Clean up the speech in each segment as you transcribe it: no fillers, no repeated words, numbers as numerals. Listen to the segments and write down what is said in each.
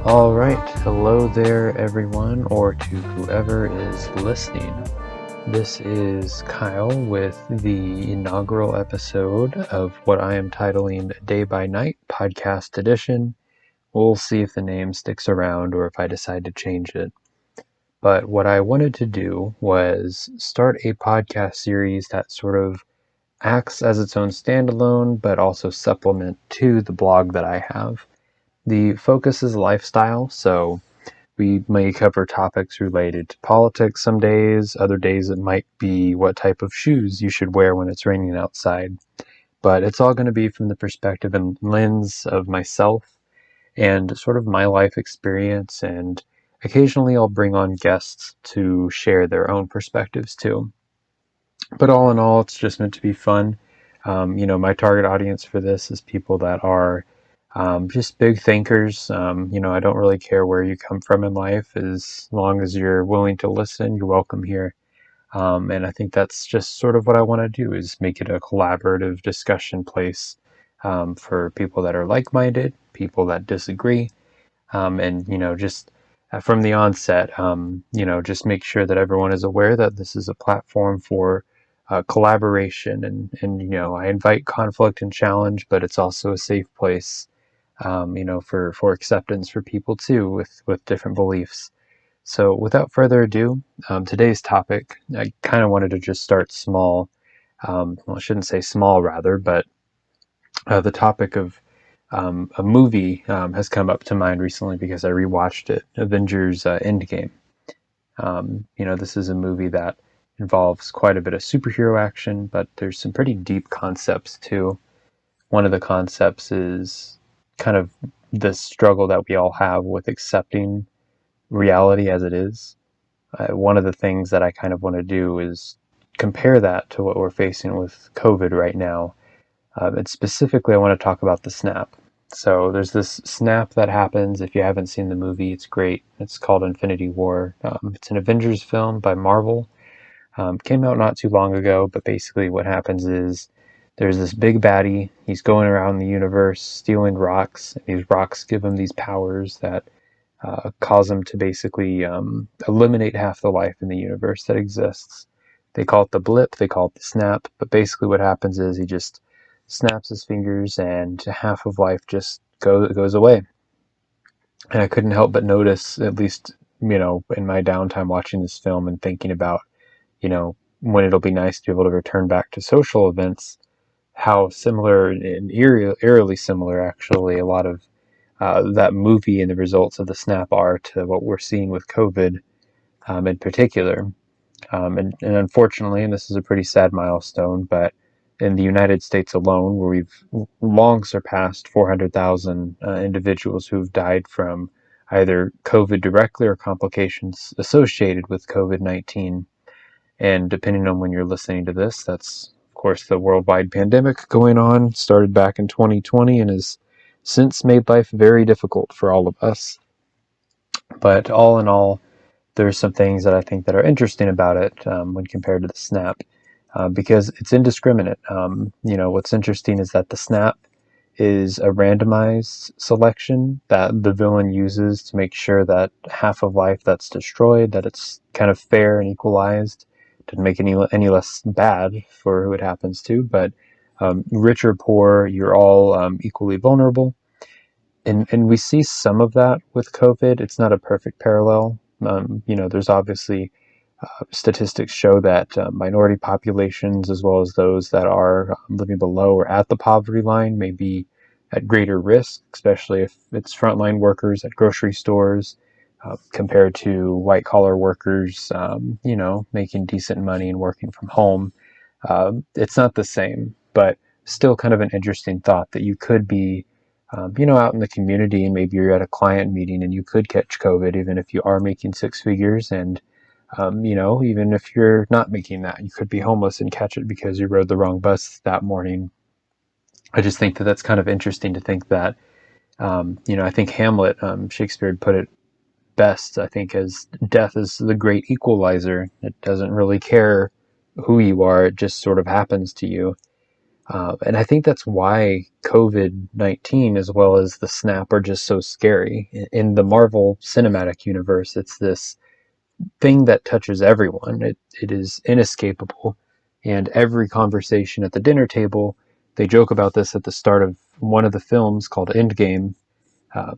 All right, hello there, everyone, or to whoever is listening. This is Kyle with the inaugural episode of what I am titling Day by Night Podcast Edition. We'll see if the name sticks around or if I decide to change it. But what I wanted to do was start a podcast series that sort of acts as its own standalone, but also supplement to the blog that I have. The focus is lifestyle, so we may cover topics related to politics some days. Other days it might be what type of shoes you should wear when it's raining outside. But it's all going to be from the perspective and lens of myself and sort of my life experience. And occasionally I'll bring on guests to share their own perspectives too. But all in all, it's just meant to be fun. My target audience for this is people that are just big thinkers. I don't really care where you come from in life as long as you're willing to listen, you're welcome here. And I think that's just sort of what I want to do is make it a collaborative discussion place for people that are like-minded, people that disagree, and just from the onset, just make sure that everyone is aware that this is a platform for collaboration, and I invite conflict and challenge, but it's also a safe place, for acceptance for people too with different beliefs. So without further ado, today's topic, I kind of wanted to just start small. Well, I shouldn't say small, rather, but the topic of a movie has come up to mind recently because I rewatched it, Avengers Endgame. This is a movie that involves quite a bit of superhero action, but there's some pretty deep concepts too. One of the concepts is kind of the struggle that we all have with accepting reality as it is. One of the things that I kind of want to do is compare that to what we're facing with COVID right now. And specifically, I want to talk about the snap. So there's this snap that happens. If you haven't seen the movie, it's great. It's called Infinity War. It's an Avengers film by Marvel. Came out not too long ago, but basically what happens is there's this big baddie. He's going around the universe stealing rocks. And these rocks give him these powers that cause him to basically eliminate half the life in the universe that exists. They call it the blip, they call it the snap, but basically what happens is he just snaps his fingers and half of life just goes away. And I couldn't help but notice, at least, in my downtime watching this film and thinking about, when it'll be nice to be able to return back to social events, how similar and eerily similar, actually, a lot of that movie and the results of the snap are to what we're seeing with COVID in particular. And unfortunately, and this is a pretty sad milestone, but in the United States alone, where we've long surpassed 400,000 individuals who've died from either COVID directly or complications associated with COVID-19. And depending on when you're listening to this, that's, of course, the worldwide pandemic going on, started back in 2020 and has since made life very difficult for all of us. But all in all, there's some things that I think that are interesting about it when compared to the snap, because it's indiscriminate. What's interesting is that the snap is a randomized selection that the villain uses to make sure that half of life that's destroyed, that it's kind of fair and equalized, doesn't make any less bad for who it happens to, but rich or poor, you're all equally vulnerable. And we see some of that with COVID. It's not a perfect parallel. There's obviously statistics show that minority populations, as well as those that are living below or at the poverty line, may be at greater risk, especially if it's frontline workers at grocery stores compared to white collar workers, making decent money and working from home. It's not the same, but still kind of an interesting thought that you could be out in the community and maybe you're at a client meeting and you could catch COVID even if you are making six figures. And, even if you're not making that, you could be homeless and catch it because you rode the wrong bus that morning. I just think that that's kind of interesting to think that, I think Hamlet, Shakespeare put it best, I think, as death is the great equalizer. It doesn't really care who you are, it just sort of happens to you. And I think that's why COVID-19 as well as the snap are just so scary. In the Marvel Cinematic Universe, it's this thing that touches everyone. It is inescapable. And every conversation at the dinner table, they joke about this at the start of one of the films called Endgame.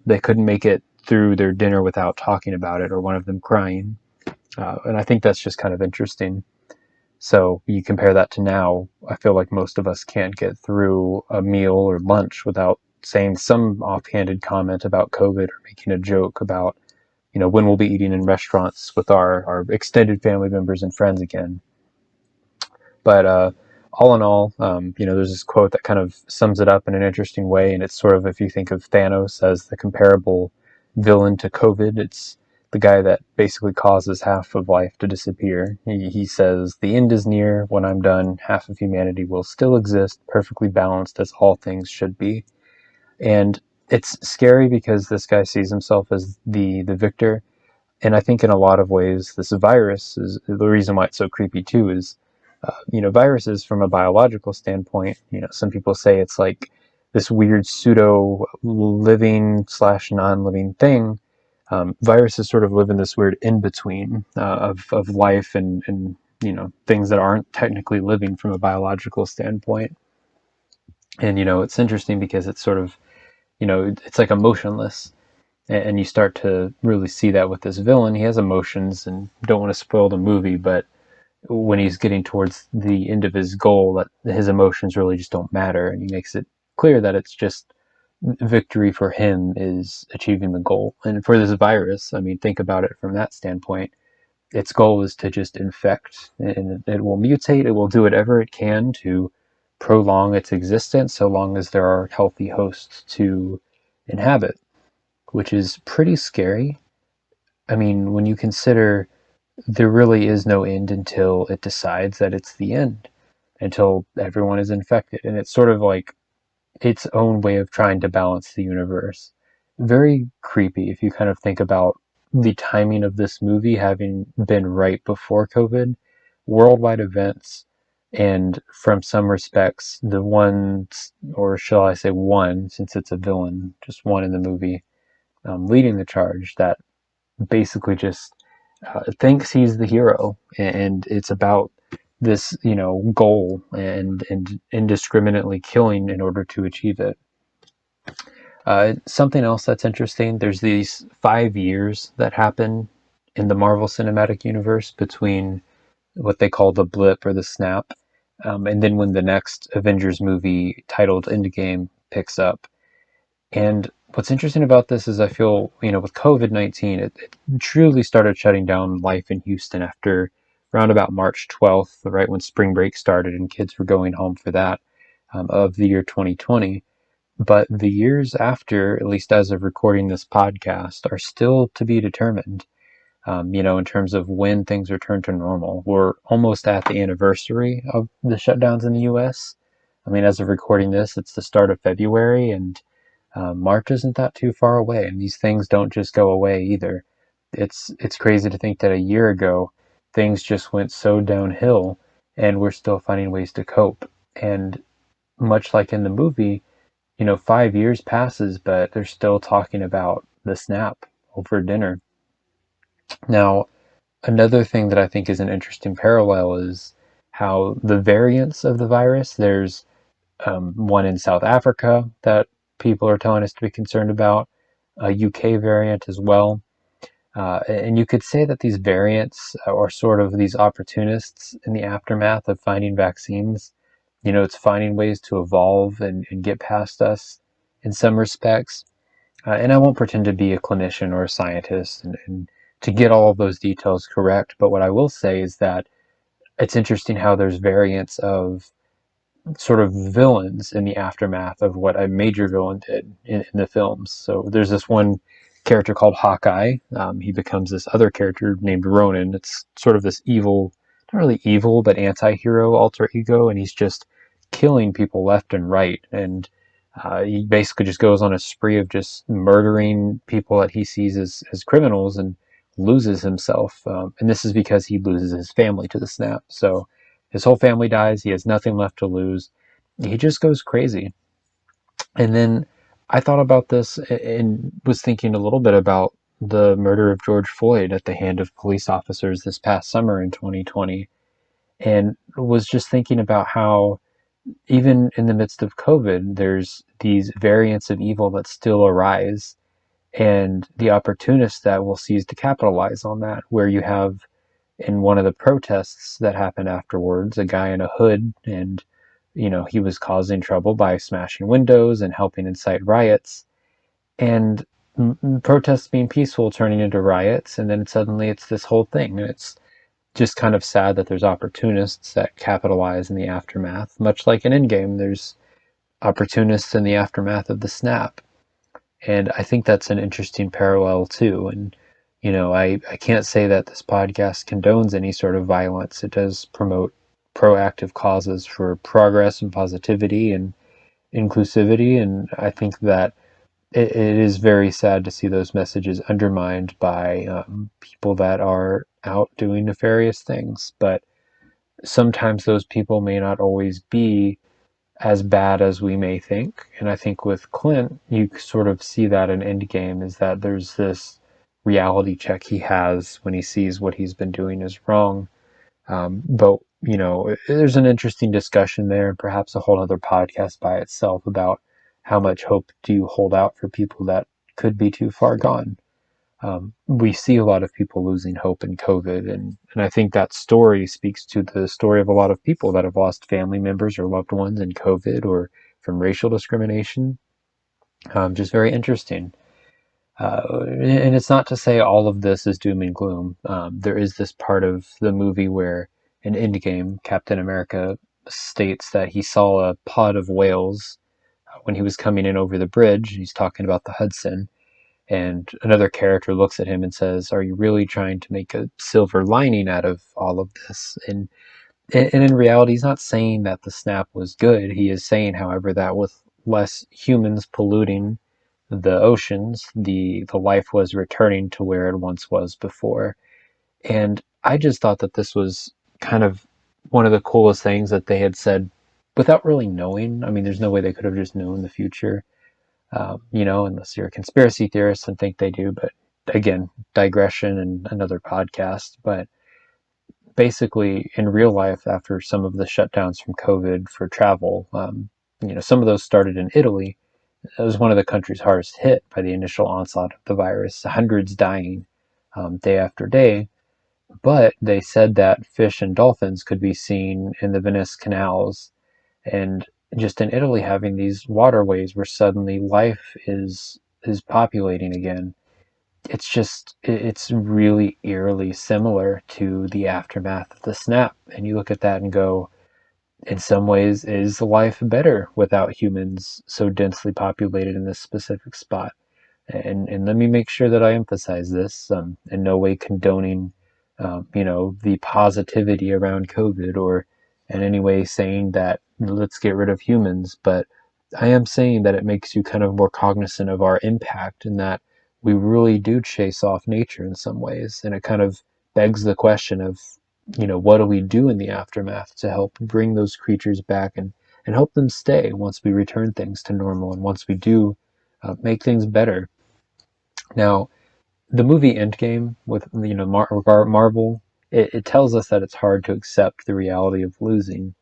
They couldn't make it through their dinner without talking about it or one of them crying. And I think that's just kind of interesting. So you compare that to now, I feel like most of us can't get through a meal or lunch without saying some offhanded comment about COVID or making a joke about, when we'll be eating in restaurants with our extended family members and friends again. But all in all, there's this quote that kind of sums it up in an interesting way. And it's sort of, if you think of Thanos as the comparable villain to COVID, it's the guy that basically causes half of life to disappear. He says, "The end is near. When I'm done, half of humanity will still exist, perfectly balanced as all things should be." And it's scary because this guy sees himself as the victor. And I think in a lot of ways, this virus is the reason why it's so creepy too. Is viruses from a biological standpoint. Some people say it's like this weird pseudo living slash non-living thing. Viruses sort of live in this weird in between of life and things that aren't technically living from a biological standpoint. And it's interesting because it's sort of it's like emotionless. And you start to really see that with this villain. He has emotions, and don't want to spoil the movie, but when he's getting towards the end of his goal, that his emotions really just don't matter, and he makes it clear that it's just victory for him is achieving the goal. And for this virus, I mean, think about it from that standpoint. Its goal is to just infect, and it will mutate. It will do whatever it can to prolong its existence, so long as there are healthy hosts to inhabit, which is pretty scary. I mean, when you consider there really is no end until it decides that it's the end, until everyone is infected. And it's sort of like its own way of trying to balance the universe. Very creepy if you kind of think about the timing of this movie having been right before COVID, worldwide events, and from some respects, the ones, or shall I say one, since it's a villain, just one in the movie, leading the charge that basically just thinks he's the hero, and it's about this goal and indiscriminately killing in order to achieve it. Something else that's interesting, there's these 5 years that happen in the Marvel Cinematic Universe between what they call the blip or the snap, and then when the next Avengers movie titled Endgame picks up. And what's interesting about this is I feel, with COVID-19, it truly started shutting down life in Houston after around about March 12th, right when spring break started and kids were going home for that, of the year 2020. But the years after, at least as of recording this podcast, are still to be determined, in terms of when things return to normal. We're almost at the anniversary of the shutdowns in the US. I mean, as of recording this, it's the start of February, and March isn't that too far away, and these things don't just go away either. It's crazy to think that a year ago things just went so downhill, and we're still finding ways to cope. And much like in the movie, 5 years passes, but they're still talking about the snap over dinner. Now, another thing that I think is an interesting parallel is how the variants of the virus. There's one in South Africa that people are telling us to be concerned about, a UK variant as well. And you could say that these variants are sort of these opportunists in the aftermath of finding vaccines. It's finding ways to evolve and get past us in some respects. And I won't pretend to be a clinician or a scientist and to get all of those details correct. But what I will say is that it's interesting how there's variants of sort of villains in the aftermath of what a major villain did in the films. So there's this one character called Hawkeye. He becomes this other character named Ronin. It's sort of this evil, not really evil, but anti-hero alter ego, and he's just killing people left and right. And he basically just goes on a spree of just murdering people that he sees as criminals and loses himself. And this is because he loses his family to the snap. So his whole family dies. He has nothing left to lose. he just goes crazy. And then I thought about this and was thinking a little bit about the murder of George Floyd at the hand of police officers this past summer in 2020, and was just thinking about how even in the midst of COVID, there's these variants of evil that still arise, and the opportunists that will seize to capitalize on that, where you have in one of the protests that happened afterwards, a guy in a hood, and he was causing trouble by smashing windows and helping incite riots, and protests being peaceful turning into riots, and then suddenly it's this whole thing, and it's just kind of sad that there's opportunists that capitalize in the aftermath, much like in Endgame. There's opportunists in the aftermath of the snap, and I think that's an interesting parallel too. And I can't say that this podcast condones any sort of violence. It does promote proactive causes for progress and positivity and inclusivity, and I think that it is very sad to see those messages undermined by people that are out doing nefarious things. But sometimes those people may not always be as bad as we may think. And I think with Clint, you sort of see that in Endgame, is that there's this reality check he has when he sees what he's been doing is wrong. But there's an interesting discussion there, and perhaps a whole other podcast by itself, about how much hope do you hold out for people that could be too far gone. We see a lot of people losing hope in COVID, and I think that story speaks to the story of a lot of people that have lost family members or loved ones in COVID or from racial discrimination. Just very interesting. And it's not to say all of this is doom and gloom. There is this part of the movie where in Endgame, Captain America states that he saw a pod of whales when he was coming in over the bridge. He's talking about the Hudson, and another character looks at him and says, "Are you really trying to make a silver lining out of all of this?" And in reality, he's not saying that the snap was good. He is saying, however, that with less humans polluting the oceans, the life was returning to where it once was before. And I just thought that this was kind of one of the coolest things that they had said without really knowing. I mean, there's no way they could have just known the future, unless you're a conspiracy theorist and think they do. But again, digression and another podcast. But basically, in real life, after some of the shutdowns from COVID for travel, some of those started in Italy. It was one of the countries hardest hit by the initial onslaught of the virus, hundreds dying day after day. But they said that fish and dolphins could be seen in the Venice canals, and just in Italy having these waterways where suddenly life is populating again. It's really eerily similar to the aftermath of the snap, and you look at that and go, in some ways, is life better without humans so densely populated in this specific spot? And let me make sure that I emphasize this, in no way condoning, the positivity around COVID, or in any way saying that let's get rid of humans, but I am saying that it makes you kind of more cognizant of our impact, and that we really do chase off nature in some ways, and it kind of begs the question of, what do we do in the aftermath to help bring those creatures back, and help them stay once we return things to normal, and once we do make things better. Now, the movie Endgame with Marvel, it tells us that it's hard to accept the reality of losing,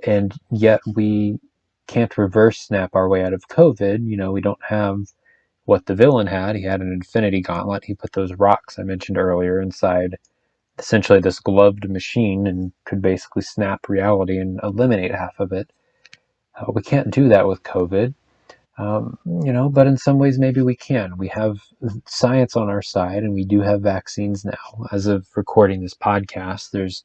and yet we can't reverse snap our way out of COVID. We don't have what the villain had. He had an infinity gauntlet. He put those rocks I mentioned earlier inside essentially this gloved machine and could basically snap reality and eliminate half of it. We can't do that with COVID. But in some ways, maybe we can. We have science on our side, and we do have vaccines now. As of recording this podcast, there's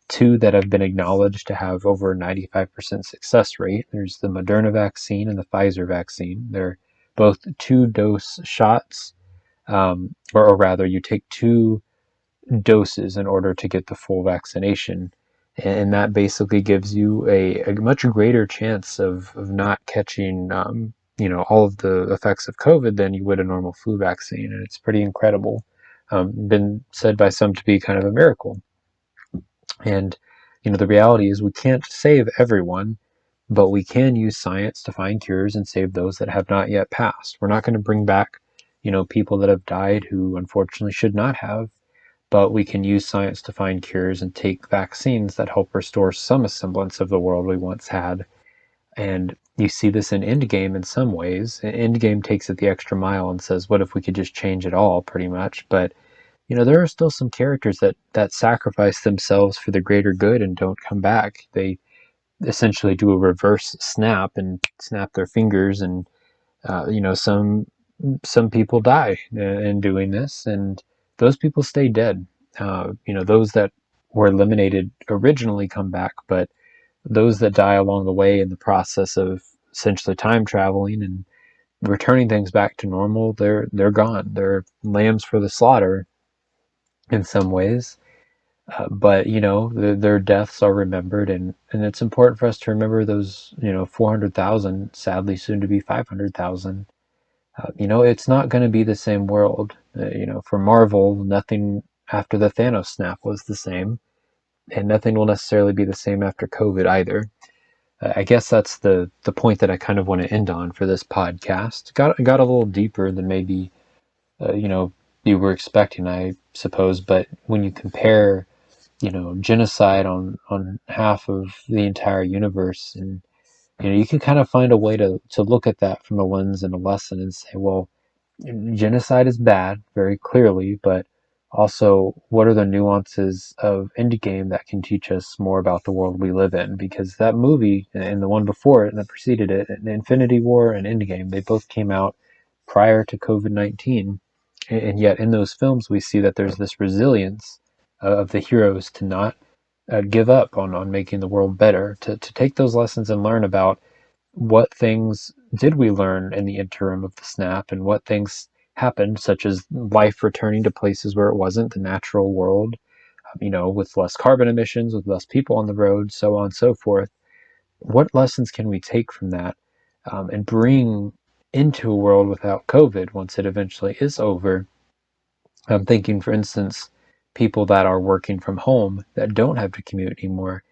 two that have been acknowledged to have over a 95% success rate. There's the Moderna vaccine and the Pfizer vaccine. They're both two-dose shots, or rather, you take two doses in order to get the full vaccination. And that basically gives you a much greater chance of not catching, all of the effects of COVID than you would a normal flu vaccine. And it's pretty incredible. Been said by some to be kind of a miracle. And, the reality is we can't save everyone, but we can use science to find cures and save those that have not yet passed. We're not going to bring back, people that have died who unfortunately should not have, but we can use science to find cures and take vaccines that help restore some semblance of the world we once had. And you see this in Endgame in some ways. Endgame takes it the extra mile and says, what if we could just change it all, pretty much? But there are still some characters that sacrifice themselves for the greater good and don't come back. They essentially do a reverse snap and snap their fingers, and some people die in doing this, and those people stay dead. Those that were eliminated originally come back, but those that die along the way in the process of essentially time traveling and returning things back to normal, they're gone. They're lambs for the slaughter in some ways. But their deaths are remembered, and it's important for us to remember those 400,000, sadly soon to be 500,000. It's not going to be the same world. For Marvel, nothing after the Thanos snap was the same, and nothing will necessarily be the same after COVID either. I guess that's the point that I kind of want to end on for this podcast. Got a little deeper than maybe you were expecting, I suppose. But when you compare genocide on half of the entire universe, and you can kind of find a way to look at that from a lens and a lesson and say, well, genocide is bad, very clearly, but also what are the nuances of Endgame that can teach us more about the world we live in? Because that movie and the one before it and that preceded it, Infinity War and Endgame, they both came out prior to COVID-19. And yet in those films, we see that there's this resilience of the heroes to not give up on making the world better, to take those lessons and learn about what things did we learn in the interim of the snap, and what things happened, such as life returning to places where it wasn't the natural world, with less carbon emissions, with less people on the road, so on and so forth. What lessons can we take from that, and bring into a world without COVID once it eventually is over? I'm thinking, for instance, people that are working from home that don't have to commute anymore,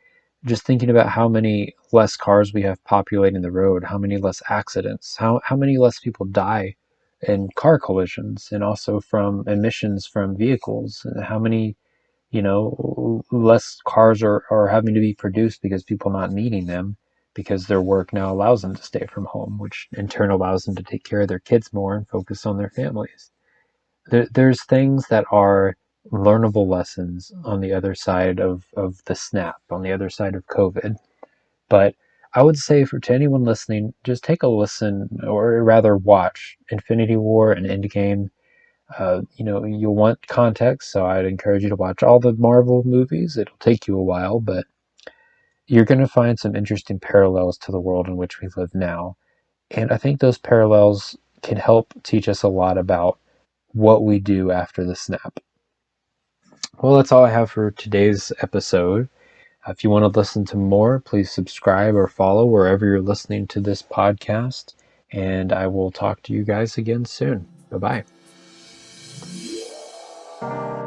just thinking about how many less cars we have populating the road, how many less accidents, how many less people die in car collisions, and also from emissions from vehicles, and how many, less cars are having to be produced because people not needing them, because their work now allows them to stay from home, which in turn allows them to take care of their kids more and focus on their families. There's things that are learnable lessons on the other side of the snap, on the other side of COVID. But I would say to anyone listening, just take a listen, or rather watch Infinity War and Endgame. You'll want context, so I'd encourage you to watch all the Marvel movies. It'll take you a while, but you're going to find some interesting parallels to the world in which we live now. And I think those parallels can help teach us a lot about what we do after the snap. Well, that's all I have for today's episode. If you want to listen to more, please subscribe or follow wherever you're listening to this podcast. And I will talk to you guys again soon. Bye bye.